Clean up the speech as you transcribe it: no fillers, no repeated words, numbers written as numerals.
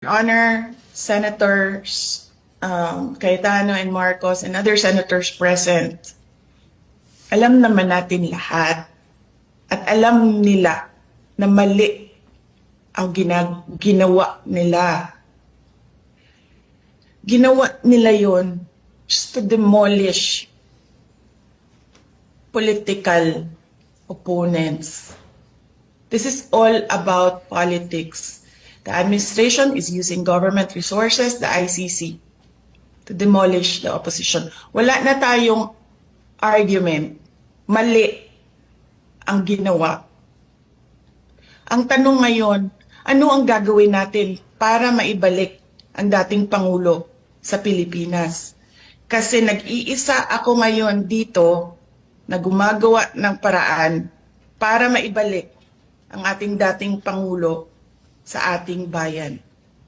Honor, Senators Cayetano and Marcos and other senators present, alam naman natin lahat at alam nila na mali ang ginawa nila. Ginawa nila yon just to demolish political opponents. This is all about politics. The administration is using government resources, the ICC, to demolish the opposition. Wala na tayong argument. Mali ang ginawa. Ang tanong ngayon, ano ang gagawin natin para maibalik ang dating Pangulo sa Pilipinas? Kasi nag-iisa ako ngayon dito na gumagawa ng paraan para maibalik ang ating dating Pangulo sa ating bayan.